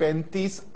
35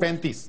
35,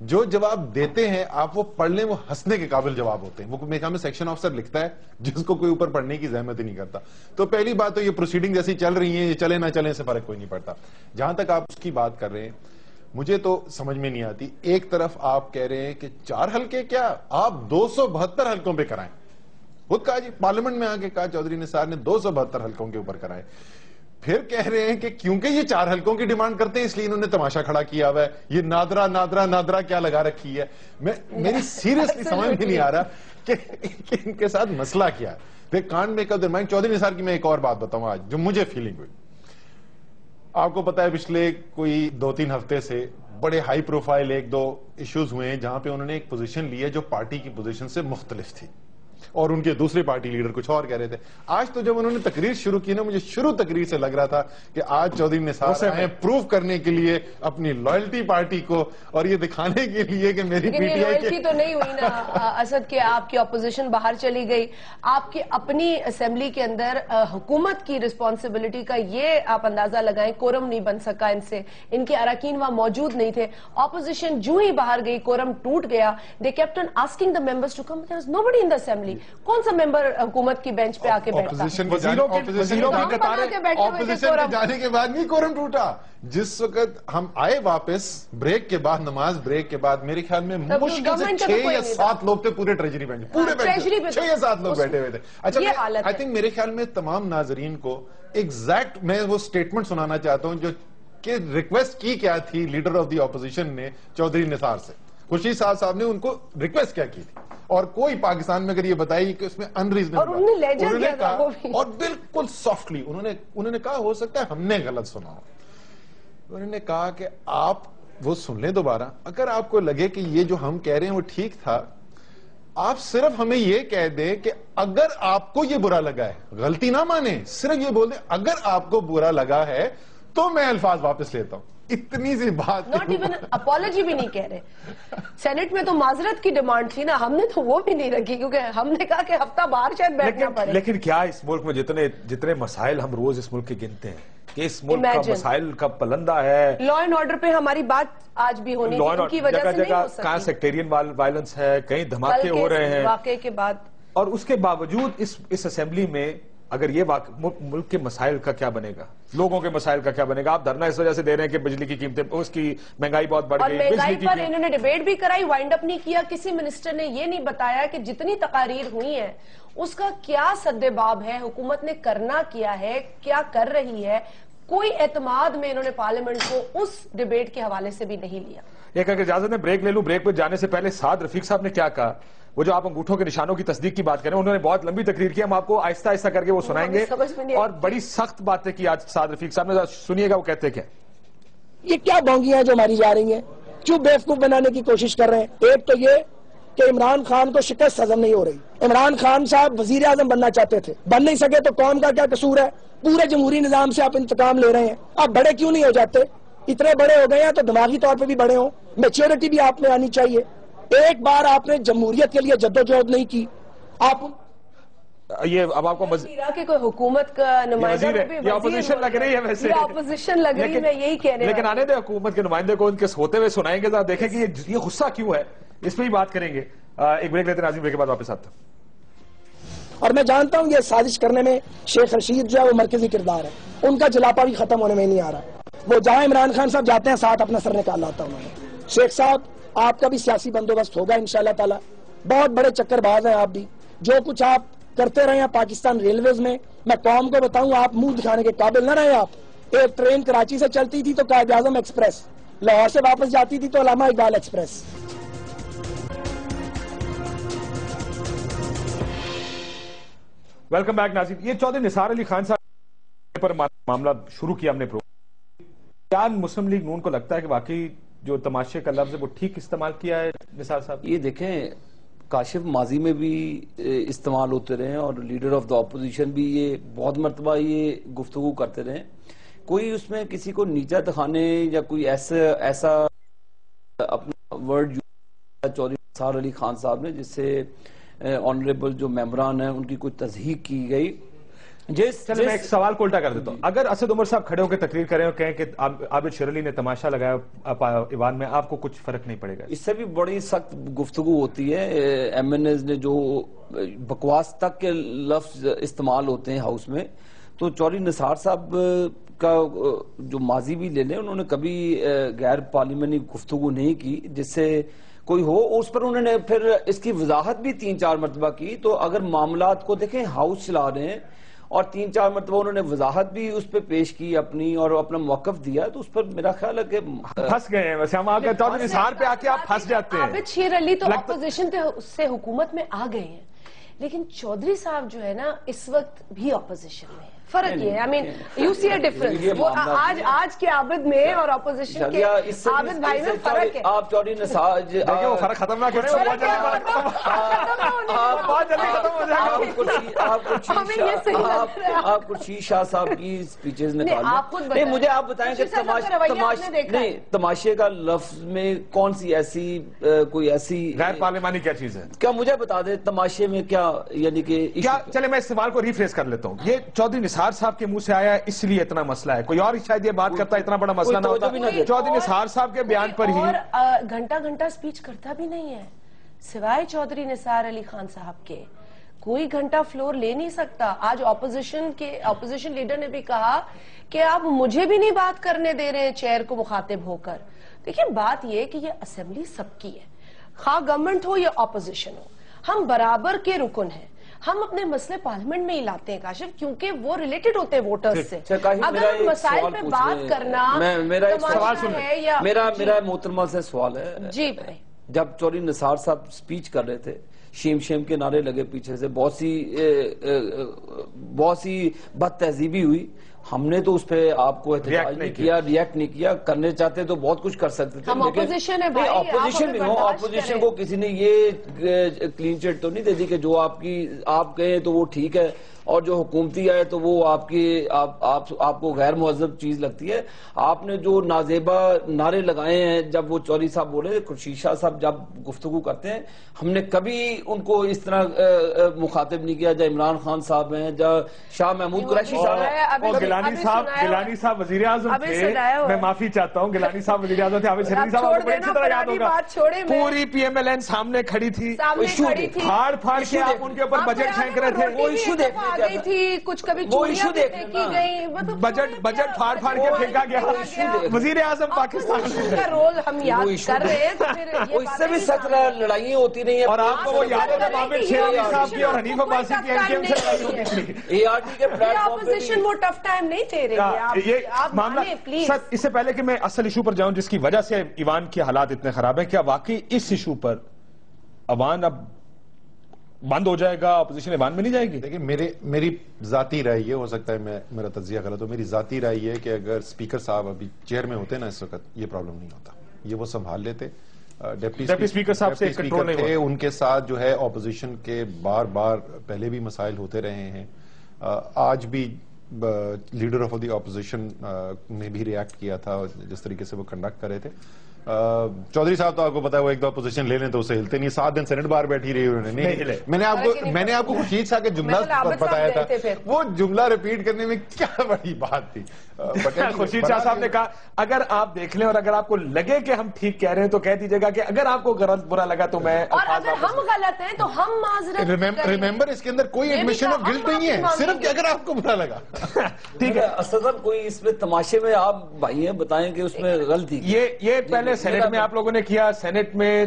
جو جواب دیتے ہیں آپ وہ پڑھ لیں وہ ہنسنے کے قابل جواب ہوتے ہیں. وہ میرے خیال میں سیکشن آفیسر لکھتا ہے جس کو کوئی اوپر پڑھنے کی زحمت ہی نہیں کرتا. تو پہلی بات تو یہ پروسیڈنگ جیسی چل رہی ہیں, یہ چلے نہ چلیں سے فرق کوئی نہیں پڑتا. جہاں تک آپ اس کی بات کر رہے ہیں مجھے تو سمجھ میں نہیں آتی. ایک طرف آپ کہہ رہے ہیں کہ 4 حلقے کیا آپ 272 حلقوں پہ کرائیں. خود کہا جی پارلیمنٹ میں آ کے کہا چودھری نثار نے 272 حلقوں کے اوپر کرائے. پھر کہہ رہے ہیں کہ کیونکہ یہ 4 حلقوں کی ڈیمانڈ کرتے ہیں اس لیے انہوں نے تماشا کھڑا کیا ہوا ہے. یہ نادرا کیا لگا رکھی ہے. میری سیریسلی سمجھ میں نہیں آ رہا کہ ان کے ساتھ مسئلہ کیا ہے. They can't make up their mind. Chaudhry نثار کی میں ایک اور بات بتاؤں آج جو مجھے فیلنگ ہوئی. آپ کو پتا ہے پچھلے کوئی 2-3 ہفتے سے بڑے ہائی پروفائل 1-2 ایشوز ہوئے ہیں جہاں پہ انہوں نے ایک پوزیشن لی ہے جو پارٹی کی پوزیشن سے مختلف تھی اور ان کے دوسرے پارٹی لیڈر کچھ اور کہہ رہے تھے. آج تو جب انہوں نے تقریر شروع کی نا مجھے شروع تقریر سے لگ رہا تھا کہ آج چودھری نثار آئے پروف کرنے کے لیے اپنی لائلٹی پارٹی کو اور یہ دکھانے کے لیے کہ میری پی ٹی آئی کی تو نہیں ہوئی نا اسد کہ آپ کی اپوزیشن باہر چلی گئی. آپ کی اپنی اسمبلی کے اندر حکومت کی رسپانسبلٹی کا یہ آپ اندازہ لگائیں کورم نہیں بن سکا ان سے, ان کے اراکین وہاں موجود نہیں تھے. اپوزیشن جو ہی باہر گئی کورم ٹوٹ گیا. They kept on asking the members to come. There was nobody in the assembly. کون سا ممبر حکومت کی بینچ پہ آ کے بیٹھتا؟ اپوزیشن کے جانے کے بعد نہیں کورم ٹوٹا. جس وقت ہم آئے واپس بریک کے بعد, نماز بریک کے بعد, میرے خیال میں مشکل سے 6 یا 7 لوگ تھے پورے ٹریجری بینچ, پورے بینچ 6 یا 7 لوگ بیٹھے ہوئے تھے. اچھا آئی تھنک میرے خیال میں تمام ناظرین کو ایگزیکٹ میں وہ سٹیٹمنٹ سنانا چاہتا ہوں جو کہ ریکویسٹ کی کیا تھی لیڈر آف دی اپوزیشن نے چودھری نثار سے. خورشید صاحب نے ان کو ریکویسٹ کیا کی تھی اور کوئی پاکستان میں اگر یہ بتائی کہ اس میں انریزنیبل اور بالکل سافٹلی انہوں نے کہا ہو سکتا ہے ہم نے غلط سنا ہو. انہوں نے کہا کہ آپ وہ سن لیں دوبارہ, اگر آپ کو لگے کہ یہ جو ہم کہہ رہے ہیں وہ ٹھیک تھا آپ صرف ہمیں یہ کہہ دیں کہ اگر آپ کو یہ برا لگا ہے, غلطی نہ مانیں, صرف یہ بول دیں اگر آپ کو برا لگا ہے تو میں الفاظ واپس لیتا ہوں. اتنی سی بات, ناٹ ایون اپالوجی بھی نہیں کہہ رہے. سینٹ میں تو معذرت کی ڈیمانڈ تھی نا, ہم نے تو وہ بھی نہیں رکھی کیونکہ ہم نے کہا کہ ہفتہ باہر شاید بیٹھنا پڑے. لیکن کیا اس ملک میں جتنے مسائل ہم روز اس ملک کے گنتے ہیں کہ اس ملک کا مسائل کا پلندہ ہے. لا اینڈ آرڈر پہ ہماری بات آج بھی ہونی تھی, ان کی وجہ سے نہیں ہو سکتی. کہاں سیکٹیرین وائلنس ہے, کہیں دھماکے ہو رہے ہیں واقعے کے بعد, اور اس کے باوجود اس اسمبلی میں اگر یہ ملک کے مسائل کا کیا بنے گا, لوگوں کے مسائل کا کیا بنے گا. آپ دھرنا اس وجہ سے دے رہے ہیں کہ بجلی کی قیمتیں, اس کی مہنگائی بہت بڑھ گئی, مہنگائی پر انہوں نے ڈیبیٹ بھی کرائی, وائنڈ اپ نہیں کیا. کسی منسٹر نے یہ نہیں بتایا کہ جتنی تقاریر ہوئی ہیں اس کا کیا سدباب ہے, حکومت نے کرنا کیا ہے, کیا کر رہی ہے. کوئی اعتماد میں انہوں نے پارلیمنٹ کو اس ڈیبیٹ کے حوالے سے بھی نہیں لیا. ایک اگر اجازت میں بریک لے لوں, بریک پہ جانے سے پہلے سعد رفیق صاحب نے کیا کہا, وہ جو آپ انگوٹھوں کے نشانوں کی تصدیق کی بات کریں, انہوں نے بہت لمبی تقریر کی, ہم آپ کو آہستہ آہستہ کر کے وہ سنائیں گے اور بڑی سخت باتیں کی آج سعد رفیق صاحب نے. سنیے گا وہ کہتے کیا. یہ کیا بونگیاں جو ماری جا رہی ہیں, کیوں بیوقوف بنانے کی کوشش کر رہے ہیں. ایک تو یہ کہ عمران خان کو شکست ہضم نہیں ہو رہی. عمران خان صاحب وزیر اعظم بننا چاہتے تھے, بن نہیں سکے, تو قوم کا کیا قصور ہے. پورے جمہوری نظام سے آپ انتقام لے رہے ہیں. آپ بڑے کیوں نہیں ہو جاتے, اتنے بڑے ہو گئے ہیں تو دماغی طور پہ بھی بڑے ہوں, میچورٹی بھی آپ میں آنی چاہیے. ایک بار آپ نے جمہوریت کے لیے جدوجہد نہیں کی. آپ یہ اب آپ کو کہ کوئی حکومت کا نمائندہ یہ اپوزیشن لگ رہی ہے, ویسے اپوزیشن لگ رہی ہے, میں یہی کہہ رہے ہیں. لیکن آنے دیں حکومت کے نمائندے کو ان کے ہوتے ہوئے سنائیں گے, ذرا دیکھیں کہ یہ غصہ کیوں ہے, اس پہ ہی بات کریں گے. ایک بریک لیتے ہیں ناظرین, بریک کے بعد واپس آتے ہیں. اور میں جانتا ہوں یہ سازش کرنے میں شیخ رشید جو ہے وہ مرکزی کردار ہے, ان کا جلاپا بھی ختم ہونے میں نہیں آ رہا. وہ جہاں عمران خان صاحب جاتے ہیں ساتھ اپنا سر نکال لاتا انہوں نے. شیخ صاحب آپ کا بھی سیاسی بندوبست ہوگا انشاءاللہ تعالی, بہت بڑے چکر باز ہیں آپ بھی. جو کچھ آپ کرتے رہے ہیں پاکستان ریلویز میں, میں قوم کو بتاؤں آپ منہ دکھانے کے قابل نہ رہے. آپ ایک ٹرین کراچی سے چلتی تھی تو قائد اعظم ایکسپریس, لاہور سے واپس جاتی تھی تو علامہ اقبال ایکسپریس. ویلکم بیک ناظرین. یہ چودھری نثار علی خان صاحب پر معاملہ شروع کیا ہم نے. کیا مسلم لیگ نون کو لگتا ہے کہ واقعی جو تماشے کا لفظ ہے وہ ٹھیک استعمال کیا ہے نثار صاحب؟ یہ دیکھیں کاشف ماضی میں بھی استعمال ہوتے رہے اور لیڈر آف دا اپوزیشن بھی یہ بہت مرتبہ یہ گفتگو کرتے رہے. کوئی اس میں کسی کو نیچا دکھانے یا کوئی ایسا اپنا ورڈ چودھری نثار علی خان صاحب نے جس سے آنریبل جو ممبران ہیں ان کی کوئی تضحیق کی گئی, چلے میں ایک سوال کو الٹا کر دیتا ہوں. اگر اسد عمر صاحب کھڑے ہو کے تقریر کریں اور کہیں کہ عابد شیر علی نے تماشا لگایا ایوان میں، آپ کو کچھ فرق نہیں پڑے گا؟ اس سے بھی بڑی سخت گفتگو ہوتی ہے. ایم این ایز نے جو بکواس تک کے لفظ استعمال ہوتے ہیں ہاؤس میں، تو چودھری نثار صاحب کا جو ماضی بھی لے لیں، انہوں نے کبھی غیر پارلیمانی گفتگو نہیں کی جس سے کوئی ہو. اس پر انہوں نے پھر اس کی وضاحت بھی 3-4 مرتبہ کی. تو اگر معاملات کو دیکھیں، ہاؤس چلا رہے ہیں اور 3-4 مرتبہ انہوں نے وضاحت بھی اس پہ پیش کی اپنی اور اپنا موقف دیا، تو اس پر میرا خیال ہے کہ پھنس گئے ہیں. ویسے ہم آ کے چودھری نثار پہ آ کے آپ پھنس جاتے ہیں. عابد شیر علی تو اپوزیشن سے حکومت میں آ گئے ہیں، لیکن چودھری صاحب جو ہے نا اس وقت بھی اپوزیشن میں ہے. فرق یہ ہے، آئی مین یو سی اے ڈفرنس. وہ آج کے عابد میں اور اپوزیشن کے عابد بھائی میں فرق ہے. آپ چودھری نثار دیکھیں وہ فرق ختم نہ کریں، بہت جلدی ختم ہو جائے گا. آپ خورشید شاہ صاحب کی سپیچز نکالیں. نہیں، مجھے آپ بتائیں کہ تماشے کا لفظ میں کون سی ایسی کوئی ایسی غیر پارلیمانی کیا چیز ہے؟ کیا مجھے بتا دیں تماشے میں کیا، یعنی کہ چلے میں اس سوال کو ریفریز کر لیتا ہوں. یہ چودھری نثار صاحب کے منہ سے آیا اس لیے اتنا مسئلہ ہے، کوئی اور شاید یہ بات کرتا اتنا بڑا مسئلہ نہ ہوتا. چودھری نثار صاحب کے بیان پر ہی گھنٹہ سپیچ کرتا بھی نہیں ہے سوائے چودھری نثار علی خان صاحب کے. کوئی گھنٹہ فلور لے نہیں سکتا. آج اپوزیشن لیڈر نے بھی کہا کہ آپ مجھے بھی نہیں بات کرنے دے رہے ہیں چیئر کو مخاطب ہو کر. دیکھیں بات یہ کہ یہ اسمبلی سب کی ہے، خواہ گورنمنٹ ہو یا اپوزیشن ہو، ہم برابر کے رکن ہیں. ہم اپنے مسئلے پارلیمنٹ میں ہی لاتے ہیں کاشف، کیونکہ وہ ریلیٹڈ ہوتے ہیں ووٹرز سے. اگر مسائل پہ بات کرنا میرا محترمہ سے سوال ہے. جی بھائی، جب چودھری نثار صاحب سپیچ کر رہے تھے، شیم کے نعرے لگے پیچھے سے، بہت سی بد تہذیبی ہوئی. ہم نے تو اس پہ آپ کو احتجاج نہیں کیا، ریئیکٹ نہیں کیا. کرنے چاہتے تو بہت کچھ کر سکتے تھے. اپوزیشن کو کسی نے یہ کلین چٹ تو نہیں دے دی کہ جو آپ کہیں تو وہ ٹھیک ہے اور جو حکومتی آئے تو وہ آپ کو غیر مہذب چیز لگتی ہے. آپ نے جو نازیبا نعرے لگائے ہیں جب وہ چودھری صاحب بولے، خورشید شاہ صاحب جب گفتگو کرتے ہیں، ہم نے کبھی ان کو اس طرح مخاطب نہیں کیا. جب عمران خان صاحب ہیں، جب شاہ محمود قریشی صاحب ہیں، اور گیلانی صاحب وزیر اعظم تھے. میں معافی چاہتا ہوں، گیلانی صاحب وزیر اعظم تھے. عابد شیر علی صاحب کو بڑی اچھی طرح یاد ہوگا، پوری پی ایم ایل این سامنے کھڑی تھی، پھاڑ کے آپ ان کے اوپر بجٹ پھینک رہے تھے. وہ ایشو دیکھنے گئی تھی، کچھ کبھی چوریاں بھی کی گئی، بجٹ پھاڑ کے پھینکا گیا. وزیر اعظم پاکستان کا رول ہم یاد کر رہے ہیں. وہ اس سے بھی سخت لڑائیاں ہوتی رہی ہیں. اور آپ کو وہ یاد ہے جب عابد شیر علی صاحب کی اور حنیف عباسی کی این ٹی ایم سے لڑائی ہوتی تھی. اے آر ٹی کے پلیٹ فارم پہ اپوزیشن وہ ٹف ٹائم نہیں دے رہی ہے. یہ معاملہ سر، اس سے پہلے کہ میں اصل ایشو پر جاؤں جس کی وجہ سے ایوان کے حالات اتنے خراب ہیں، کیا واقعی اس ایشو پر ایوان اب بند ہو جائے گا، اپوزیشن ایوان میں نہیں جائے گی؟ لیکن میری ذاتی رائے یہ ہو سکتا ہے، میرا تجزیہ غلط ہو، میری ذاتی رائے یہ ہے کہ اگر اسپیکر صاحب ابھی چیئر میں ہوتے نا اس وقت، یہ پرابلم نہیں ہوتا، یہ وہ سنبھال لیتے. ڈپٹی اسپیکر صاحب سے کنٹرول نہیں تھے، ان کے ساتھ جو ہے اپوزیشن کے بار پہلے بھی مسائل ہوتے رہے ہیں. آج بھی لیڈر آف دی اپوزیشن نے بھی ریاکٹ کیا تھا جس طریقے سے وہ کنڈکٹ کر رہے تھے. چودھری صاحب تو آپ کو پتا ہے وہ ایک دو اپوزیشن لے لیں تو اسے ہلتے نہیں. 7 دن سینٹ باہر بیٹھی رہی انہوں نے. میں نے آپ کو خورشید شاہ کے جملہ بتایا تھا، وہ جملہ ریپیٹ کرنے میں کیا بڑی بات تھی. خورشید شاہ صاحب نے کہا اگر آپ دیکھ لیں اور اگر آپ کو لگے کہ ہم ٹھیک کہہ رہے ہیں تو کہہ دیجیے گا کہ اگر آپ کو غلط برا لگا تو میں، اور اگر ہم غلط ہیں تو ہم معذرت. ریممبر اس کے اندر کوئی ایڈمیشن آف گلٹ نہیں ہے، صرف کہ اگر آپ کو برا لگا. ٹھیک ہے اسد کوئی اس میں تماشے میں آپ بھائی ہیں بتائیں کہ اس میں غلطی. یہ پہلے سینٹ میں آپ لوگوں نے کیا. سینٹ میں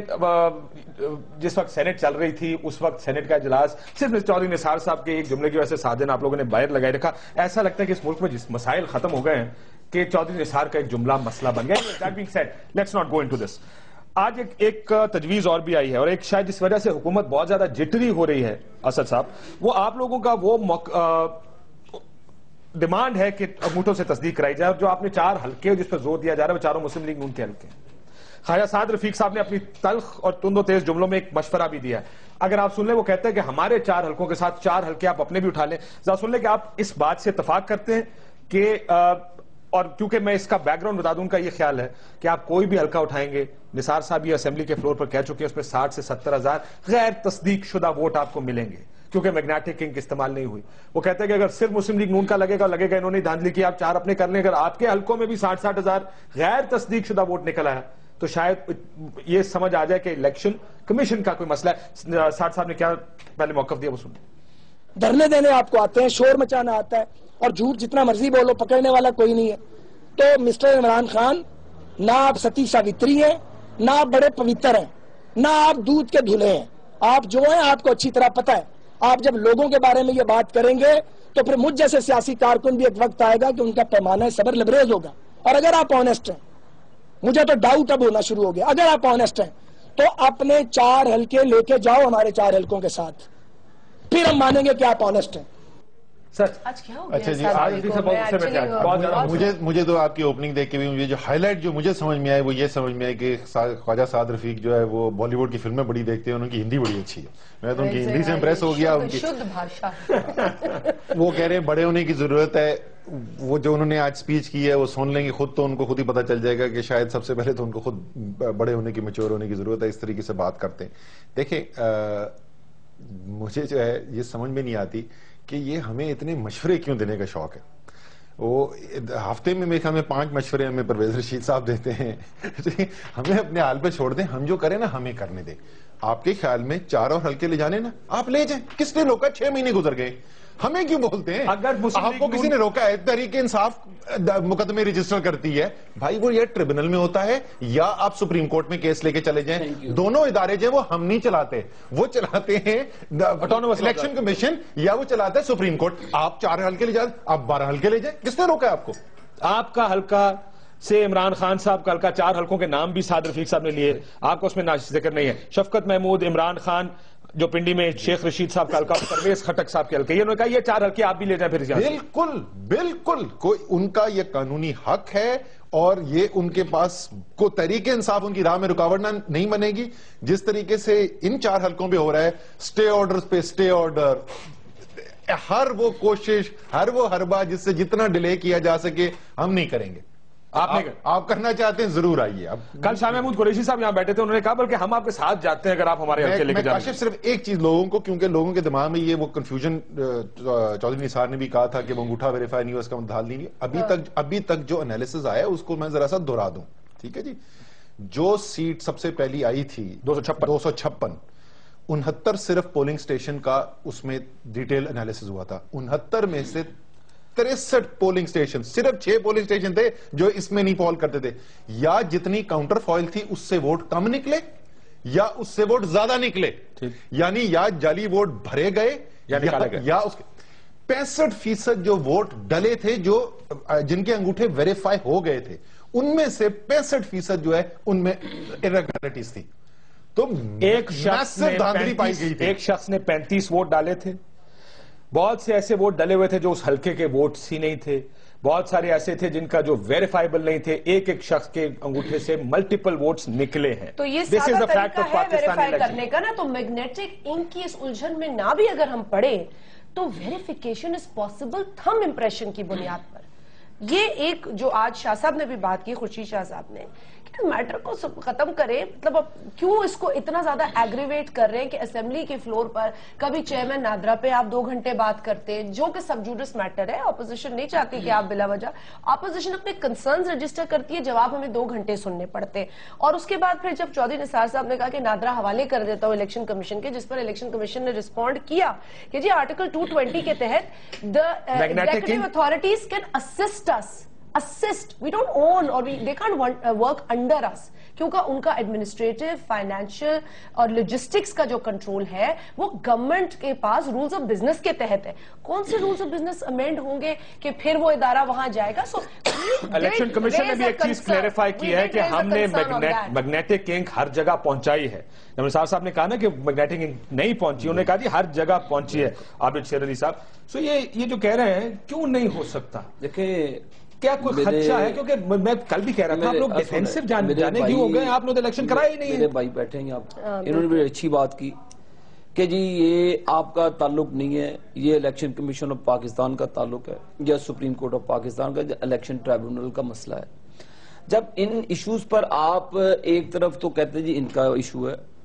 جس وقت سینٹ چل رہی تھی اس وقت سینٹ کا اجلاس صرف چودھری نثار صاحب کے ایک جملے کی وجہ سے 7 دن آپ لوگوں نے باہر لگائے رکھا. ایسا لگتا ہے کہ اس ملک میں جس مسائل ختم ہو گئے ہیں کہ چودھری نثار کا ایک جملہ مسئلہ بن گیا. That being said, let's not go into this. آج ایک تجویز اور بھی آئی ہے اور ایک شاید جس وجہ سے حکومت بہت زیادہ جٹری ہو رہی ہے اسد صاحب، وہ آپ لوگوں کا وہ ڈیمانڈ ہے کہ انگوٹھوں سے تصدیق کرائی جائے. اور جو آپ نے 4 حلقے جس پر زور دیا جا رہا ہے وہ چاروں مسلم لیگ نون کے حلقے ہیں. خواجہ سعد رفیق صاحب نے اپنی تلخ اور تند و تیز جملوں میں ایک مشورہ بھی دیا ہے. اگر آپ سن لیں، وہ کہتے ہیں کہ ہمارے 4 حلقوں کے ساتھ 4 حلقے آپ اپنے بھی اٹھا لیں. ذرا سن لیں کہ آپ اس بات سے اتفاق کرتے ہیں کہ اور کیونکہ میں اس کا بیک گراؤنڈ بتا دوں، ان کا یہ خیال ہے کہ آپ کوئی بھی حلقہ اٹھائیں گے، نثار صاحب یہ اسمبلی کے فلور پر کہہ چکے ہیں، اس میں 60 سے 70 ہزار غیر تصدیق شدہ ووٹ آپ کو ملیں گے. کیونکہ میگنیٹک انک استعمال نہیں ہوئی. وہ کہتے ہیں کہ اگر صرف مسلم لیگ نون کا لگے گا انہوں نے دھاندلی کی, آپ 4 اپنے کر لیں. اگر آپ کے حلقوں میں بھی 60 ہزار غیر تصدیق شدہ ووٹ نکل آیا تو شاید یہ سمجھ آ جائے کہ الیکشن کمیشن کا کوئی مسئلہ ہے. ساٹھ صاحب نے کیا پہلے موقف دیا وہ سنیں. دھرنے دینے آپ کو آتے ہیں, شور مچانا آتا ہے, اور جھوٹ جتنا مرضی بولو, پکڑنے والا کوئی نہیں ہے. تو مسٹر عمران خان, نہ آپ ستی ساوتری ہیں, نہ آپ بڑے پوتر ہیں, نہ آپ دودھ کے دھلے ہیں. آپ جو ہیں آپ کو اچھی طرح پتہ ہے. آپ جب لوگوں کے بارے میں یہ بات کریں گے تو پھر مجھ جیسے سیاسی کارکن بھی ایک وقت آئے گا کہ ان کا پیمانہ صبر لبریز ہوگا. اور اگر آپ آنےسٹ ہیں, مجھے تو ڈاؤٹ اب ہونا شروع ہو گیا, اگر آپ آنےسٹ ہیں تو اپنے 4 حلقے لے کے جاؤ ہمارے 4 حلقوں کے ساتھ, پھر ہم مانیں گے کہ آپ آنےسٹ ہیں. آج کیا ہو گیا؟ اچھا جی, مجھے تو آپ کی اوپننگ دیکھ کے بھی مجھے جو ہائی لائٹ جو مجھے سمجھ میں آئے وہ یہ سمجھ میں آئے کہ خواجہ سعد رفیق جو ہے وہ بالی ووڈ کی فلمیں بڑی دیکھتے ہیں, ان کی ہندی بڑی اچھی ہے. میں تو ان کی ہندی سے امپریس ہو گیا. وہ کہہ رہے ہیں بڑے ہونے کی ضرورت ہے. وہ جو انہوں نے آج سپیچ کی ہے وہ سن لیں گے خود تو ان کو خود ہی پتہ چل جائے گا کہ شاید سب سے پہلے تو ان کو خود بڑے ہونے کی, میچور ہونے کی ضرورت ہے. اس طریقے سے بات کرتے ہیں. دیکھیں مجھے جو ہے یہ سمجھ میں نہیں آتی کہ یہ ہمیں اتنے مشورے کیوں دینے کا شوق ہے. وہ ہفتے میں میرے خیال میں 5 مشورے ہمیں پرویز رشید صاحب دیتے ہیں. ہمیں اپنے حال پہ چھوڑ دیں, ہم جو کریں نا ہمیں کرنے دیں. آپ کے خیال میں 4 اور حلقے لے جانے نا, آپ لے جائیں. کس نے روکا؟ 6 مہینے گزر گئے, ہمیں کیوں بولتے ہیں؟ اگر آپ کو کسی نے روکا ہے, تحریک انصاف مقدمے رجسٹر کرتی ہے, بھائی وہ یہ ٹریبونل میں ہوتا ہے یا آپ سپریم کورٹ میں کیس لے کے چلے جائیں. دونوں ادارے جو وہ ہم نہیں چلاتے, وہ چلاتے ہیں الیکشن کمیشن یا وہ چلاتا ہے سپریم کورٹ. آپ 4 حلقے لے جائیں, آپ 12 حلقے لے جائیں. کس نے روکا ہے آپ کو؟ آپ کا حلقہ سے عمران خان صاحب کا حلقہ, 4 حلقوں کے نام بھی سعد رفیق صاحب نے لیے, آپ کو اس میں ذکر نہیں ہے. شفقت محمود, عمران خان جو پنڈی میں, شیخ رشید صاحب کا حلقہ, پرویز خٹک صاحب کے حلقے, یہ انہوں نے کہا یہ 4 حلقے آپ بھی لے جائیں. پھر بالکل بالکل کوئی ان کا یہ قانونی حق ہے, اور یہ ان کے پاس کو تحریک انصاف ان کی راہ میں رکاوٹ نہیں بنے گی. جس طریقے سے ان 4 حلقوں پہ ہو رہا ہے, سٹے آرڈر پہ سٹے آرڈر, ہر وہ کوشش, ہر وہ حربہ جس سے جتنا ڈیلے کیا جا سکے ہم نہیں کریں گے. آپ کرنا چاہتے ہیں ضرور آئیے. اب کل شاہ محمود قریشی صاحب یہاں بیٹھے تھے, انہوں نے کہا بلکہ ہم آپ کے ساتھ جاتے ہیں اگر آپ ہمارے حلقے لے کے جائیں. کاشف صرف ایک چیز لوگوں کو, کیونکہ لوگوں کے دماغ میں یہ وہ کنفیوژن, چودھری نثار نے بھی کہا تھا کہ وہ انگوٹھا ویریفائی نہیں ہوا, اس کا مطلب نہیں. ابھی تک جو انالیسز آیا اس کو میں ذرا سا دہرا دوں, ٹھیک ہے جی. جو سیٹ سب سے پہلی آئی تھی 256, 69 صرف پولنگ سٹیشن کا اس میں ڈیٹیل انالیسز ہوا تھا. 69 میں سے 63 پولنگ سٹیشن, صرف 6 پولنگ سٹیشن تھے جو اس میں نہیں پول کرتے تھے. یا جتنی کاؤنٹر فائل تھی اس سے ووٹ کم نکلے یا اس سے ووٹ زیادہ نکلے, یعنی یا جعلی ووٹ بھرے گئے یا اس کے 65% جو ووٹ ڈلے تھے, جو جن کے انگوٹھے ویریفائی ہو گئے تھے, ان میں سے 65% جو ہے ان میں irregularities تھی. تو ایک شخص نے 35 ووٹ ڈالے تھے, بہت سے ایسے ووٹ ڈلے ہوئے تھے جو اس حلقے کے ووٹس ہی نہیں تھے, بہت سارے ایسے تھے جن کا جو ویریفائیبل نہیں تھے. ایک شخص کے انگوٹھے سے ملٹیپل ووٹس نکلے ہیں. تو یہ سادہ طریقہ ہے ویریفائی کرنے کا نا. تو میگنیٹک انک کی اس الجھن میں نہ بھی اگر ہم پڑھیں تو verification is possible thumb impression کی بنیاد پر. یہ ایک جو آج شاہ صاحب نے بھی بات کی, خورشید شاہ صاحب نے, کہ میٹر کو ختم کرے. مطلب کیوں اس کو اتنا زیادہ ایگریویٹ کر رہے ہیں کہ اسمبلی کے فلور پر کبھی چیئرمین نادرا پہ آپ 2 گھنٹے بات کرتے ہیں, جو کہ سب جوڈس میٹر ہے. اپوزیشن نہیں چاہتی کہ آپ بلا وجہ, اپوزیشن اپنے کنسرنز رجسٹر کرتی ہے, جواب ہمیں 2 گھنٹے سننے پڑتے ہیں. اور اس کے بعد پھر جب چودھری نثار صاحب نے کہا کہ نادرا حوالے کر دیتا ہوں الیکشن کمیشن کے, جس پر الیکشن کمیشن نے رسپونڈ کیا کہ جی آرٹیکل 220 کے تحت the executive authorities can assist us. Assist. We don't own or they can't work under us. کیونکہ ان کا ایڈمنسٹریٹو, فائنینشل اور لوجسٹکس کا جو کنٹرول ہے وہ گورنمنٹ کے پاس رولز آف بزنس کے تحت ہے. کون سے رولز آف بزنس امینڈ ہوں گے کہ پھر وہ ادارہ وہاں جائے گا؟ سو الیکشن کمیشن نے بھی ایک چیز کلیریفائی کی ہے کہ ہم نے میگنیٹک انک ہر جگہ پہنچائی ہے. نثار صاحب نے کہا نا کہ میگنیٹک انک نہیں پہنچی, انہوں نے کہا جی ہر جگہ پہنچی ہے. عابد شیر علی صاحب, سو یہ جو کہہ رہے ہیں کیوں نہیں ہو سکتا, دیکھیں کیا کوئی خدشہ ہے؟ کیونکہ میں کل بھی کہہ رہا تھا آپ لوگ ڈیفینسو جانے کیوں ہو گئے, آپ لوگ الیکشن کرایا ہی نہیں ہے. میرے بھائی بیٹھے ہیں آپ, انہوں نے بھی اچھی بات کی کہ جی یہ آپ کا تعلق نہیں ہے, یہ الیکشن کمیشن آف پاکستان کا تعلق ہے یا سپریم کورٹ آف پاکستان کا الیکشن ٹریبونل کا مسئلہ ہے. جب ان ایشوز پر آپ ایک طرف تو کہتے ہیں جی ان کا ایشو ہے,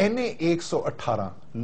NA 118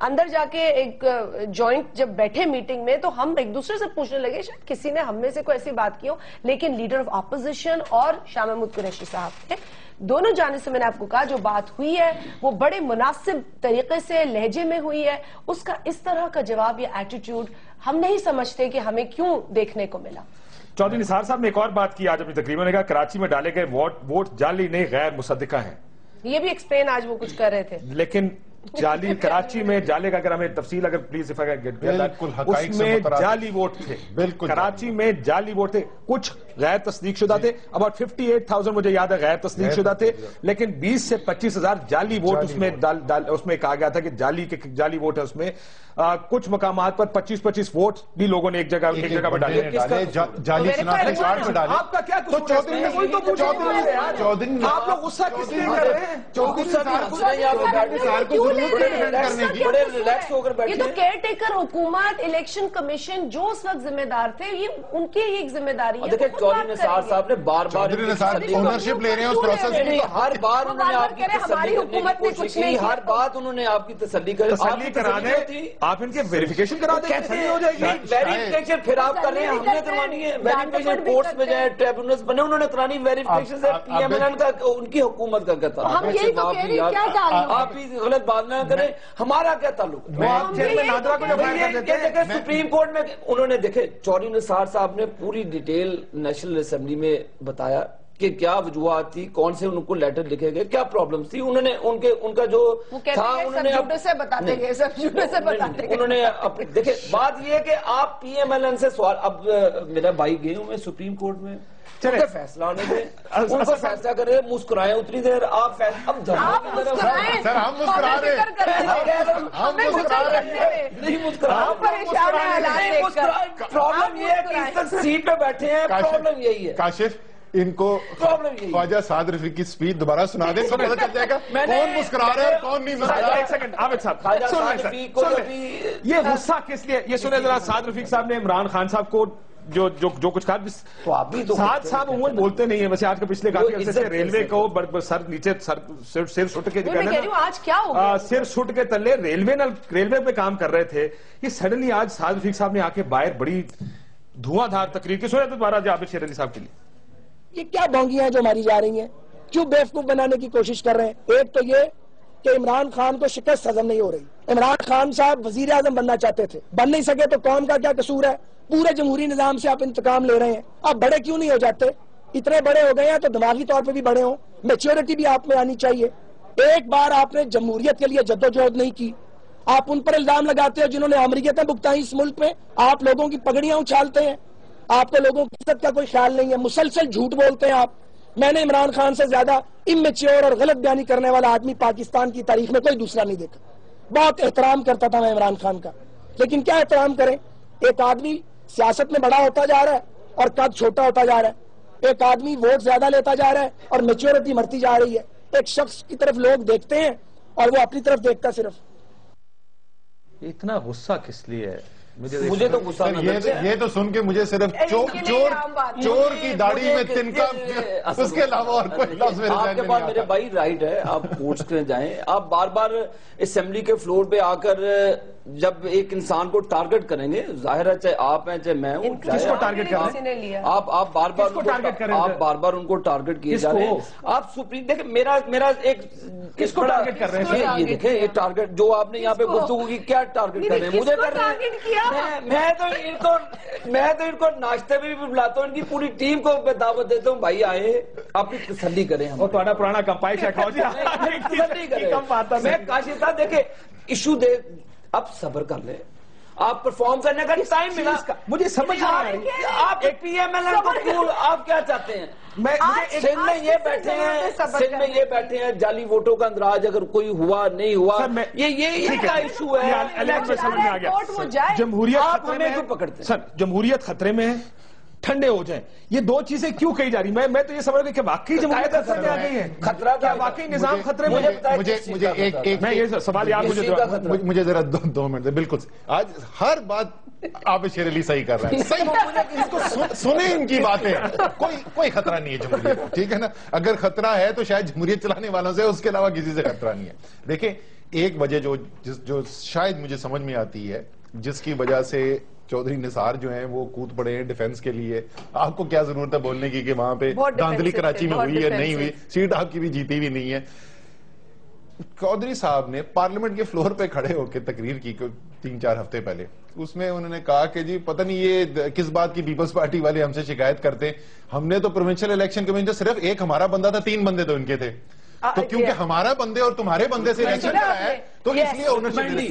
اندر جا کے ایک جوائنٹ جب بیٹھے میٹنگ میں تو ہم ایک دوسرے سے پوچھنے لگے شاید کسی نے ہم میں سے کوئی ایسی بات کی ہو, لیکن لیڈر آف اپوزیشن اور شاہ محمود قریشی صاحب نے دونوں جانب سے, میں نے آپ کو کہا, جو بات ہوئی ہے وہ بڑے مناسب طریقے سے لہجے میں ہوئی ہے. اس کا اس طرح کا جواب یا ایٹیٹیوڈ ہم نہیں سمجھتے کہ ہمیں کیوں دیکھنے کو ملا. چودھری نثار صاحب نے ایک اور بات کی آج اپنی تقریب میں, کہا کراچی میں ڈالے گئے ووٹ جعلی نہیں غیر مصدقہ ہیں. یہ بھی ایکسپلین آج وہ کچھ کر رہے تھے. لیکن جعلی کراچی میں جعلی کا اگر ہمیں تفصیل اگر پلیز اس میں جعلی ووٹ تھے, کراچی میں جعلی ووٹ تھے, کچھ غیر تصدیق شدہ تھے, اباؤٹ 58,000 مجھے یاد ہے غیر تصدیق شدہ تھے, لیکن 20 سے 25,000 جعلی ووٹ اس میں کہا گیا تھا کہ جعلی ووٹ ہے. اس میں کچھ مقامات پر 25 ووٹ بھی لوگوں نے ایک جگہ پر ڈالے. جعلی شناختی کارڈ پہ ڈالے. آپ کا کیا قصور ہے؟ آپ لوگ غصہ کس لیے کر رہے ہیں؟ یہ تو کیئر ٹیکر حکومت, الیکشن کمیشن جو اس وقت ذمہ دار تھے, یہ ان کی ایک ذمہ داری ہے. دیکھیں چودھری نثار صاحب نے بار بار اونرشپ لے رہے ہیں اس پروسیس کی. ہر بار انہوں نے آپ کی تسلی کرنے کی کوشش کی, ہر بات انہوں نے آپ کی تسلی کرانے, آپ ان کے ویریفیکیشن کرا دیں, کہتے ہو جائے گی ویریفیکیشن, پھر آپ کر رہے ہیں, ہم نے کروانی ہے ویریفیکیشن. کورٹس میں جائیں, ٹریبیونلز بنے, انہوں نے کرانی ویریفیکیشن سے پی ایم ایل این کا, ان کی حکومت کا کہتا ہے. ہم یہی تو کہہ رہے ہیں, کیا تعلق, آپ بھی غلط بات نہ کریں, ہمارا کیا تعلق. سپریم کورٹ میں انہوں نے دیکھے چودھری نثار صاحب نے پوری ڈیٹیل نیشنل اسمبلی میں بتایا کہ کیا وجوہات تھی, کون سے ان کو لیٹر لکھے گئے, کیا پرابلمز تھی. انہوں نے ان کا جو تھا انہوں نے دیکھے. بات یہ ہے کہ آپ پی ایم ایل این سے سوال, اب میرا بھائی گئے ہوں میں سپریم کورٹ میں, فیصلہ ہونے دیں, ان کو فیصلہ کر رہے, مسکرائیں اتنی دیر, آپ اب سر ہم مسکرا رہے نہیں مسکرا. پرابلم یہ ہے کہ اس تک سیٹ پہ بیٹھے ہیں, پرابلم یہی ہے. کاشف ان کو خواجہ سعد رفیق کی سپیچ دوبارہ سنا دیں تو پتہ چل جائے گا کون مسکرا رہا ہے کون نہیں مسکرا رہا ہے. ایک سیکنڈ عابد صاحب, یہ غصہ کس لیے, یہ سنیں ذرا. سعد رفیق صاحب نے عمران خان صاحب کو جو کچھ کہا, سعد صاحب عموماً بولتے نہیں ہیں ویسے. آج کے پچھلے کافی عرصے سے ریلوے کو سر نیچے سر سٹ کے سر سٹ کے تلے ریلوے پہ کام کر رہے تھے, یہ سڈنلی آج سعد رفیق صاحب نے آ کے باہر بڑی دھواں دھار تقریر کی. سنیں دوبارہ عابد شیر علی صاحب کے لیے. یہ کیا بونگیاں جو ماری جا رہی ہیں, کیوں بیوقوف بنانے کی کوشش کر رہے ہیں. ایک تو یہ کہ عمران خان کو شکست ہضم نہیں ہو رہی. عمران خان صاحب وزیر اعظم بننا چاہتے تھے, بن نہیں سکے, تو قوم کا کیا قصور ہے؟ پورے جمہوری نظام سے آپ انتقام لے رہے ہیں. آپ بڑے کیوں نہیں ہو جاتے؟ اتنے بڑے ہو گئے ہیں تو دماغی طور پہ بھی بڑے ہوں, میچورٹی بھی آپ میں آنی چاہیے. ایک بار آپ نے جمہوریت کے لیے جدوجہد نہیں کی, آپ ان پر الزام لگاتے ہو جنہوں نے عمریتیں بھگتائی اس ملک میں. آپ لوگوں کی پگڑیاں اچھالتے ہیں, آپ کو لوگوں کی عزت کا کوئی خیال نہیں ہے, مسلسل جھوٹ بولتے ہیں آپ. میں نے عمران خان سے زیادہ امیچیور اور غلط بیانی کرنے والا آدمی پاکستان کی تاریخ میں کوئی دوسرا نہیں دیکھا. بہت احترام کرتا تھا میں عمران خان کا, لیکن کیا احترام کریں. ایک آدمی سیاست میں بڑا ہوتا جا رہا ہے اور قد چھوٹا ہوتا جا رہا ہے. ایک آدمی ووٹ زیادہ لیتا جا رہا ہے اور میچورٹی مرتی جا رہی ہے. ایک شخص کی طرف لوگ دیکھتے ہیں اور وہ اپنی طرف دیکھتا صرف. اتنا غصہ کس لیے ہے؟ مجھے تو غصہ یہ تو سن کے مجھے صرف چور کی داڑھی میں تنکا, اس کے علاوہ اور کوئی لفظ میرے ذہن میں نہیں آتا. آپ کے پاس میرے بھائی رائٹ ہے, آپ کورٹس میں جائیں, آپ بار بار اسمبلی کے فلور پہ آ کر جب ایک انسان کو ٹارگٹ کریں گے, ظاہر ہے چاہے آپ ہیں چاہے میں ہوں, کس کو ٹارگٹ کر رہے ہیں آپ بار بار ان کو ٹارگٹ کیے جا رہے ہیں. آپ سپریم دیکھیں, میرا ایک کس کو ٹارگٹ کر رہے ہیں؟ یہ دیکھیں یہ ٹارگٹ جو آپ نے یہاں پہ گفتگو کی, کیا ٹارگٹ کر رہے ہیں؟ مجھے کر رہے ہیں. میں تو ان کو ناشتے میں بھی بلاتا ہوں, ان کی پوری ٹیم کو دعوت دیتا ہوں, بھائی آئے اپنی تسلی کریں. اور تھوڑا پرانا کمپائی شیخ ہو جی, تسلی کریں. میں کاشف صاحب دیکھیں ایشو دے, اب صبر کر لیں, آپ پرفارم کرنے کا ٹائم ملا. مجھے سمجھ نہیں آ رہی آپ پی ایم ایل این کو کیوں, آپ کیا چاہتے ہیں؟ سندھ میں یہ بیٹھے ہیں جعلی ووٹوں کا اندراج اگر کوئی ہوا نہیں ہوا, یہ کا ایشو ہے. جمہوریت خطرے میں ہے, ٹھنڈے ہو جائیں. یہ دو چیزیں کیوں کہی جا رہی؟ میں تو یہ سمجھ رہا کہ واقعی جمہوریت خطرے میں آ گئی ہے, خطرہ کیا واقعی نظام خطرے میں ہے؟ مجھے ایک میں یہ سوال یاد, مجھے ذرا 2 منٹ. بالکل, آج ہر بات آپ شیر علی صحیح کر رہے ہیں, صحیح, اس کو سنیں ان کی باتیں. کوئی خطرہ نہیں ہے جمہوریت کو, ٹھیک ہے نا. اگر خطرہ ہے تو شاید جمہوریت چلانے والوں سے, اس کے علاوہ کسی سے خطرہ نہیں ہے. دیکھیں ایک وجہ جو شاید مجھے سمجھ میں آتی ہے, جس کی وجہ سے چودھری نثار جو ہیں وہ کود پڑے ہیں ڈیفنس کے لیے. آپ کو کیا ضرورت ہے بولنے کی کہ وہاں پہ دھاندلی کراچی میں ہوئی ہے, نہیں ہوئی, سیٹ آپ کی بھی جیتی بھی نہیں ہے. چودھری صاحب نے پارلیمنٹ کے فلور پہ کھڑے ہو کے تقریر کی 3-4 ہفتے پہلے. اس میں انہوں نے کہا کہ جی پتہ نہیں یہ کس بات کی پیپلز پارٹی والے ہم سے شکایت کرتے ہیں, ہم نے تو پروونشل الیکشن کمیشن صرف ایک ہمارا بندہ تھا, 3 بندے تو ان کے تھے, تو کیونکہ ہمارا بندے اور تمہارے بندے سے الیکشن کرایا ہے تو اس لیے اونرشپ ملی.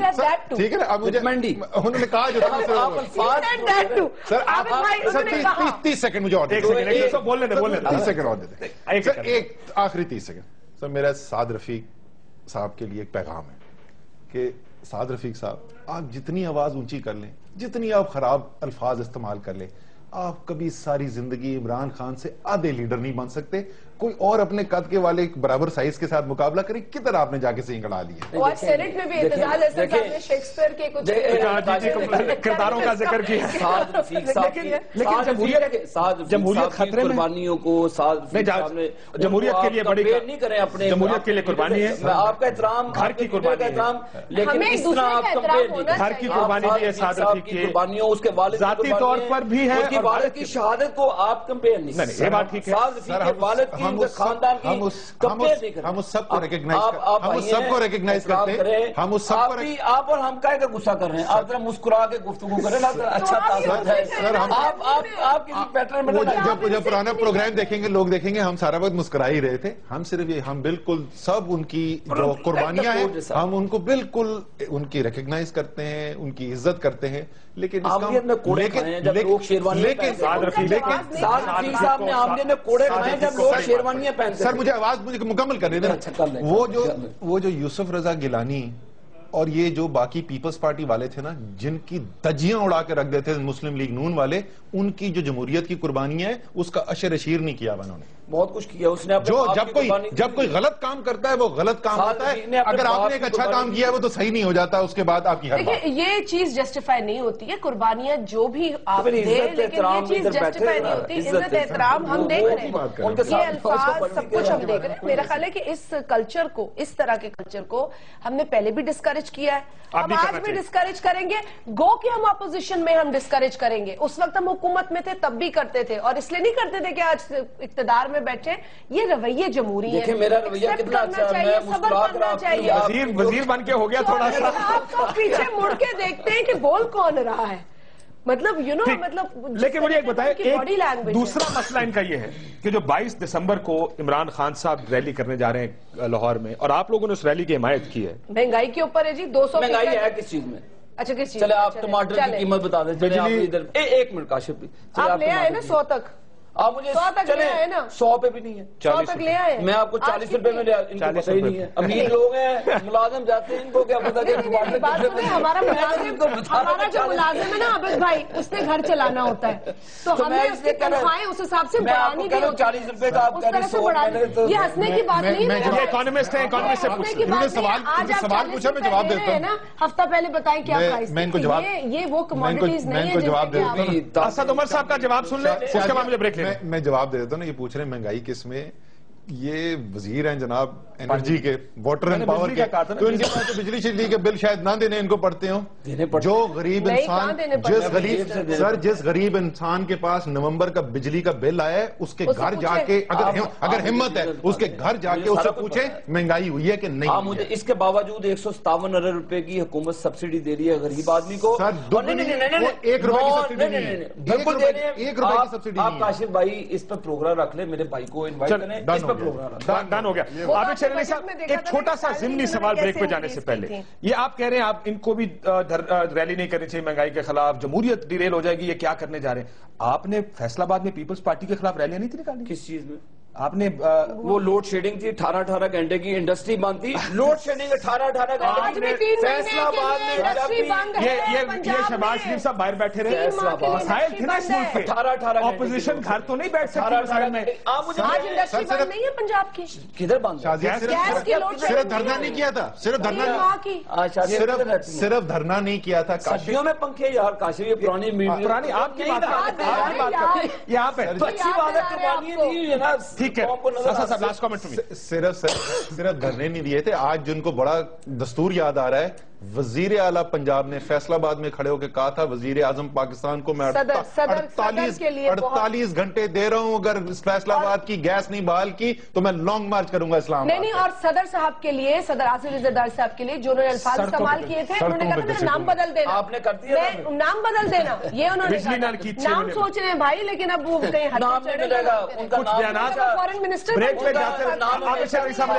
ٹھیک ہے نا. اب مجھے انہوں نے کہا جو سر آپ 30 سیکنڈ مجھے اور دے دیں, 30 سیکنڈ اور دے دیں سر, ایک آخری 30 سیکنڈ. سر میرا سعد رفیق صاحب کے لیے ایک پیغام ہے کہ سعد رفیق صاحب, آپ جتنی آواز اونچی کر لیں, جتنی آپ خراب الفاظ استعمال کر لیں, آپ کبھی ساری زندگی عمران خان سے آدھے لیڈر نہیں بن سکتے. کوئی اور اپنے قد کے والے برابر سائز کے ساتھ مقابلہ کریں, کدھر آپ نے جا کے صحیح گڑا لیا. اور سینٹ میں بھی اعتزاز احسن صاحب نے شیکسپیئر کے کچھ کرداروں کا ذکر کیا. سعد رفیق صاحب جمہوریت خطرے میں, قربانیوں کو جمہوریت کے لیے بڑی نہیں کریں اپنے, جمہوریت کے لیے قربانی ہے, آپ کا احترام, گھر کی قربانی ہے, لیکن اس طرح آپ کمپیئر نہیں, گھر کی قربانی بھی ہے سعد رفیق کی قربانیوں, اس کے والد ذاتی طور پر بھی ہے, اس کے والد کی شہادت کو آپ کمپیئر نہیں. یہ بات ٹھیک ہے. سعد رفیق کے والد کی خاندان کی ہم اس سب کو ریکگنائز کرتے ہیں. ہم اس سب کو, آپ اور ہم کا غصہ کر رہے ہیں, آپ ذرا مسکرا کے گفتگو کریں نا, اچھا تاثر ہے. سر آپ کسی پیٹرن میں جب پرانا پروگرام دیکھیں گے, لوگ دیکھیں گے ہم سارا وقت مسکرا ہی رہے تھے. ہم صرف یہ, ہم بالکل سب ان کی جو قربانیاں ہیں ہم ان کو بالکل ان کی ریکگنائز کرتے ہیں, ان کی عزت کرتے ہیں. لیکن آمدیت میں کوڑے کھائے ہیں جب لوگ شیروانیاں پہنتے ہیں. سعد رفیق صاحب نے آمدیت میں کوڑے کھائے ہیں جب لوگ شیروانیاں پہنتے ہیں. سر مجھے آواز مکمل کرنے دیں. وہ جو یوسف رضا گیلانی اور یہ جو باقی پیپلز پارٹی والے تھے نا, جن کی دجیاں اڑا کے رکھ دیتے مسلم لیگ نون والے, ان کی جو جمہوریت کی قربانیاں ہیں اس کا اشر اشیر نہیں کیا انہوں نے. بہت کچھ کیا اس نے. جب کوئی غلط کام کرتا ہے وہ غلط کام ہوتا ہے. اگر آپ نے ایک اچھا کام کیا ہے وہ تو صحیح نہیں ہو جاتا, اس کے بعد آپ کی ہر بات. یہ چیز جسٹیفائی نہیں ہوتی ہے, قربانیاں جو بھی آپ دیں, لیکن یہ چیز جسٹیفائی نہیں ہوتی. عزت احترام ہم دیکھ رہے ہیں, یہ الفاظ سب کچھ ہم دیکھ رہے ہیں. میرا خیال ہے کہ اس کلچر کو, اس طرح کے کلچر کو ہم نے پہلے بھی ڈسکریج کیا ہے, اب آج بھی ڈسکریج کریں گے. گو کہ ہم اپوزیشن میں ہم ڈسکریج کریں گے, اس وقت ہم حکومت میں تھے تب بھی کرتے تھے, اور اس لیے نہیں کرتے تھے کہ آج اقتدار میں بیٹھے. یہ رویے جمہوری ہیں. دیکھیں میرا رویہ کتنا اچھا ہے, میں مسکرا کر آپ کی وزیر بن کے ہو گیا تھوڑا سا. آپ تو پیچھے مڑ کے دیکھتے ہیں کہ بول کون رہا ہے, مطلب مطلب. لیکن مجھے ایک بتائیں, ایک دوسرا مسئلہ ان کا یہ ہے کہ جو 22 دسمبر کو عمران خان صاحب ریلی کرنے جا رہے ہیں لاہور میں, اور آپ لوگوں نے اس ریلی کی حمایت کی ہے. مہنگائی کے اوپر ہے جی, 200. مہنگائی ہے کس چیز میں؟ اچھا کس چیز؟ چلے آپ ٹماٹر کی قیمت بتا دیں. چلے آپ ادھر 1 منٹ کاشف, آپ لے آئے نا 100 تک, آپ مجھے 100 تک لے آئے نا, 100 پہ بھی نہیں ہے, 100 تک لے آئے. میں آپ کو 40 روپے میں لے آیا, ان کو پتہ ہی نہیں ہے. امیر لوگ ہیں, ملازم جاتے ہیں, ان کو کیا پتا کہ ہمارا جو ملازم ہے نا عابد بھائی, اس نے گھر چلانا ہوتا ہے, تو ہمیں اس کی تنخواہیں اس حساب سے بڑھانی بھی ہوتی ہے. 40 روپے کا آپ کہہ رہے ہیں, یہ ہنسنے کی بات نہیں ہے. یہ اکانومسٹ ہیں, اکانومسٹ سے پوچھیں. آج آپ 40 روپے لے رہے ہیں نا, ہفتہ پہلے بتائیں کیا پرائس ہے. یہ وہ کموڈیٹیز نہیں ہے. اسد عمر صاحب کا جواب سن لیں, اس کے بعد مجھے بریک لینا. میں جواب دے دیتا ہوں نا. یہ پوچھ رہے ہیں مہنگائی کس میں, یہ وزیر ہیں جناب انرجی کے, واٹر اینڈ پاور کے, تو ان کے پاس تو بجلی کے بل شاید نہ دینے ان کو پڑتے ہوں. جو غریب انسان, جس غریب انسان کے پاس نومبر کا بجلی کا بل آیا ہے, اس کے گھر جا کے اگر ہمت ہے اس کے گھر جا کے اس سے پوچھیں مہنگائی ہوئی ہے کہ نہیں. مجھے اس کے باوجود 157 ارب روپے کی حکومت سبسڈی دے رہی ہے غریب آدمی کو. ایک روپے کی سبسڈی نہیں ہے, بالکل دے رہے ہیں. 1 روپے کی سبسڈی. آپ کاشف بھائی اس پر پروگرام رکھ لیں, میرے بھائی کو انوائٹ کریں, اس پر پروگرام ڈن ہو گیا. عابد شیر علی صاحب, ایک چھوٹا سا ضمنی سوال بریک پہ جانے سے پہلے, یہ آپ کہہ رہے ہیں آپ ان کو بھی ریلی نہیں کرنی چاہیے مہنگائی کے خلاف, جمہوریت ڈیریل ہو جائے گی, یہ کیا کرنے جا رہے ہیں؟ آپ نے فیصل آباد میں پیپلز پارٹی کے خلاف ریلیاں نہیں تھی نکالنی؟ کس چیز میں؟ آپ نے وہ لوڈ شیڈنگ تھی 18 گھنٹے کی انڈسٹری بند تھی لوڈ شیڈنگ 18 گھنٹے فیصلہ آباد میں یہ شہباز شریف صاحب باہر بیٹھے رہے مسائل تھے نا اس ملک کے 18 اپوزیشن گھر تو نہیں بیٹھ سکتی مسائل میں آج انڈسٹری بند نہیں ہے پنجاب کی کدھر بند صرف دھرنا نہیں کیا تھا صرف دھرنا نہیں کیا تھا سردیوں میں پنکھے یار کاشف یہ پرانی پرانی آپ کی بات کرتے یہاں پہ اچھی بات ہے قربانیاں دی ہوئی ہے نا ٹھیک ہے صرف دھرنے نہیں دیے تھے آج جن کو بڑا دستور یاد آ رہا ہے وزیر اعلیٰ پنجاب نے فیصل آباد میں کھڑے ہو کے کہا تھا وزیر اعظم پاکستان کو میں 48 گھنٹے دے رہا ہوں اگر فیصل آباد کی گیس نہیں بحال کی تو میں لانگ مارچ کروں گا اسلام آباد نہیں اور صدر صاحب کے لیے صدر آصف عزت صاحب کے لیے جو انہوں نے الفاظ استعمال کیے تھے انہوں نے کہا تھا نام بدل دینا آپ نے کر دیا نام بدل دینا یہ انہوں نے نام سوچ رہے ہیں بھائی لیکن اب وہ کہیں نام نہیں ملے گا ان کا بیانات فارن منسٹر بریک پہ جاتے ہیں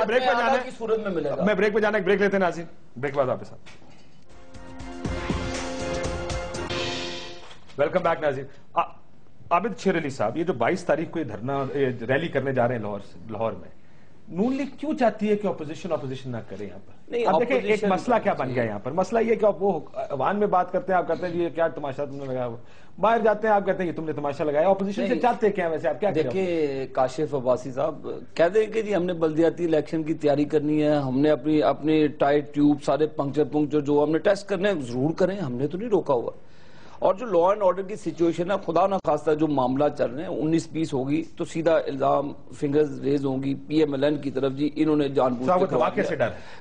بریک پہ جانا کی صورت میں ملے گا میں بریک پہ جانا بریک لیتے ہیں ناظرین بریک بعد آپ کے ساتھ ویلکم بیک ناظرین عابد شیر علی صاحب یہ جو 22 تاریخ کو یہ دھرنا ریلی کرنے جا رہے ہیں لاہور میں نون لیگ کیوں چاہتی ہے کہ اپوزیشن نہ کرے یہاں پر اب دیکھیں ایک مسئلہ کیا بن گیا یہاں پر مسئلہ یہ کہ آپ وہ عوام میں بات کرتے ہیں آپ کہتے ہیں یہ کیا تماشا تم نے لگایا باہر جاتے ہیں آپ کہتے ہیں یہ تم نے تماشا لگایا اپوزیشن سے چاہتے کیا ویسے آپ کیا دیکھیں کاشف عباسی صاحب کہہ دیں کہ جی ہم نے بلدیاتی الیکشن کی تیاری کرنی ہے ہم نے اپنی ٹائٹ ٹیوب سارے پنکچر جو ہم نے ٹیسٹ کرنے ہیں ضرور کریں ہم نے تو نہیں روکا ہوا اور جو لا اینڈ آرڈر کی سچویشن ہے خدا نہ خواستہ جو معاملہ چل رہے ہیں 19-20 ہوگی تو سیدھا الزام فنگرز ریز ہوں گی پی ایم ایل این کی طرف جی انہوں نے جان بوجھ کے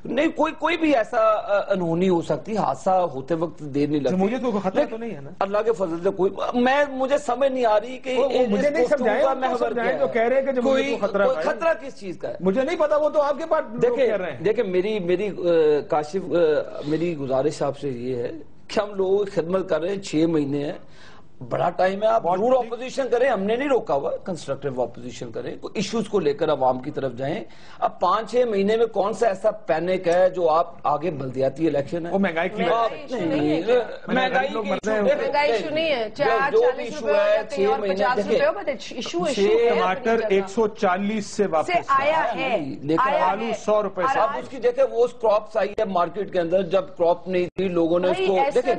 نہیں کوئی بھی ایسا انہونی ہو سکتی حادثہ ہوتے وقت دیر نہیں لگتی جمہوریت کو خطرہ تو نہیں ہے نا اللہ کے فضل سے کوئی مجھے سمجھ نہیں آ رہی کہ مجھے نہیں سمجھائیں جو کہہ رہے ہیں کہ جمہوریت کو خطرہ کس چیز کا ہے مجھے نہیں پتا وہ تو آپ کے پاس دیکھیں میری کاشف میری گزارش آپ سے یہ ہے کہ ہم لوگ خدمت کر رہے ہیں 6 مہینے ہیں بڑا ٹائم ہے آپ ضرور اپوزیشن کریں ہم نے نہیں روکا ہوا کنسٹرکٹیو اپوزیشن کریں کوئی ایشوز کو لے کر عوام کی طرف جائیں اب 5-6 مہینے میں کون سا ایسا پینک ہے جو آپ آگے بلدیاتی الیکشن ہے وہ مہنگائی کی ایشو نہیں ہے جو بھی ایشو ہے 6 مہینے ٹماٹر 140 سے واپس آیا ہے آلو 100 روپے سے آپ اس کی دیکھیں وہ کراپس آئی ہے مارکیٹ کے اندر جب کراپ نہیں تھی لوگوں نے اس کو دیکھیں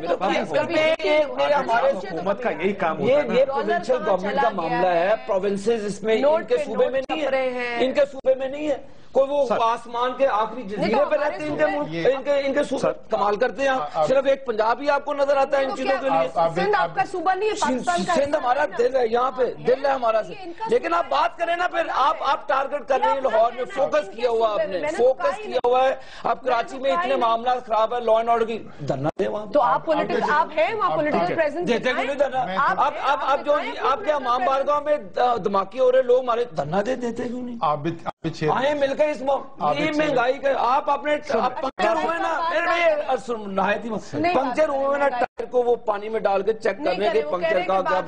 ہمارے حکومت کا یہی کام ہوتا ہے یہ پروونشل گورنمنٹ کا معاملہ ہے پروونسز اس میں ان کے صوبے میں نہیں ہے ان کے صوبے میں نہیں ہے کوئی وہ آسمان کے آخری جزیرے پہ رہتے ہیں ان کے صوبے کمال کرتے ہیں صرف ایک پنجاب ہی آپ کو نظر آتا ہے ان چیزوں کے لیے سندھ آپ کا صوبہ نہیں ہے پاکستان کا سندھ ہمارا دل ہے یہاں پہ دل ہے ہمارا لیکن آپ بات کریں نا پھر آپ ٹارگٹ کر رہے ہیں لاہور میں فوکس کیا ہوا آپ نے فوکس کیا ہوا ہے اب کراچی میں اتنے معاملات خراب ہے لا اینڈ آرڈر کی دھرنا دیں وہاں تو آپ پولیٹکل آپ ہیں وہاں پولیٹکل پریزنس دیتے کیوں نہیں دھرنا اب جو آپ کے امام بارگاہ میں دھماکے ہو رہے لوگ ہمارے دھرنا دیتے کیوں نہیں آئیں مل کے اس یہ مہنگائی کا آپ اپنے پنکچر ہوئے نا پنکچر ہوئے نا ٹائر کو وہ پانی میں ڈال کے چیک کرنے کے پنکچر کا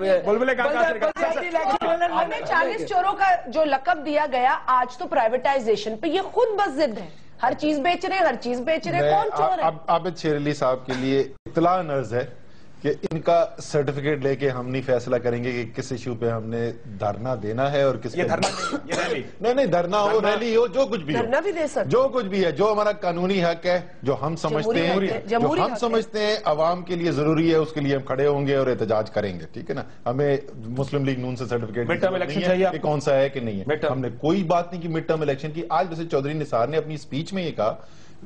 ہمیں 40 چوروں کا جو لقب دیا گیا آج تو پرائیویٹائزیشن پہ یہ خود بس ضد ہے ہر چیز بیچ رہے کون چور ہے عابد شیر علی صاحب کے لیے اطلاع نرز ہے کہ ان کا سرٹیفکیٹ لے کے ہم نہیں فیصلہ کریں گے کہ کس ایشو پہ ہم نے دھرنا دینا ہے اور کس پہ نہیں دھرنا ہو ریلی ہو جو کچھ بھی ہو جو کچھ بھی ہے جو ہمارا قانونی حق ہے جو ہم سمجھتے ہیں عوام کے لیے ضروری ہے اس کے لیے ہم کھڑے ہوں گے اور احتجاج کریں گے ٹھیک ہے نا ہمیں مسلم لیگ نون سے سرٹیفکیٹ کون سا ہے کہ نہیں ہے ہم نے کوئی بات نہیں کی مڈ ٹرم الیکشن کی آج ویسے چودھری نثار نے اپنی اسپیچ میں یہ کہا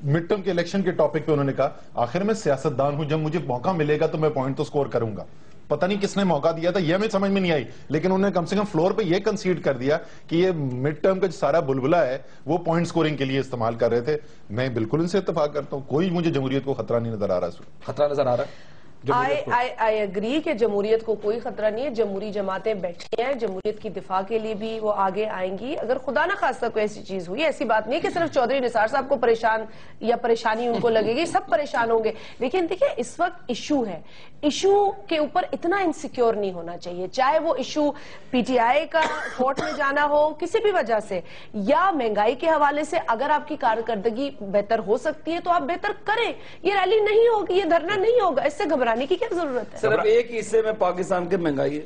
مڈ ٹرم کے الیکشن کے ٹاپک پہ انہوں نے کہا آخر میں سیاستدان ہوں جب مجھے موقع ملے گا تو میں پوائنٹ تو سکور کروں گا پتہ نہیں کس نے موقع دیا تھا یہ ہمیں سمجھ میں نہیں آئی لیکن انہوں نے کم سے کم فلور پہ یہ کنسیڈ کر دیا کہ یہ مڈ ٹرم کا جو سارا بلبلا ہے وہ پوائنٹ سکورنگ کے لیے استعمال کر رہے تھے میں بالکل ان سے اتفاق کرتا ہوں کوئی مجھے جمہوریت کو خطرہ نہیں نظر آ رہا خطرہ نظر آ رہا ہے آئی اگری کہ جمہوریت کو کوئی خطرہ نہیں ہے جمہوری جماعتیں بیٹھی ہیں جمہوریت کی دفاع کے لیے بھی وہ آگے آئیں گی اگر خدا نہ خواستہ کوئی ایسی چیز ہوئی ایسی بات نہیں کہ صرف چودھری نثار صاحب کو پریشان یا پریشانی ان کو لگے گی سب پریشان ہوں گے لیکن دیکھیں اس وقت ایشو ہے ایشو کے اوپر اتنا انسیکیور نہیں ہونا چاہیے چاہے وہ ایشو پی ٹی آئی کا کورٹ میں جانا ہو کسی بھی وجہ سے یا مہنگائی کے حوالے سے اگر آپ کی کارکردگی بہتر ہو سکتی ہے تو آپ بہتر کریں یہ ریلی نہیں ہوگی یہ دھرنا نہیں ہوگا اس سے گھبرانے کی کیا ضرورت ہے صرف ایک حصے میں پاکستان کے مہنگائی ہے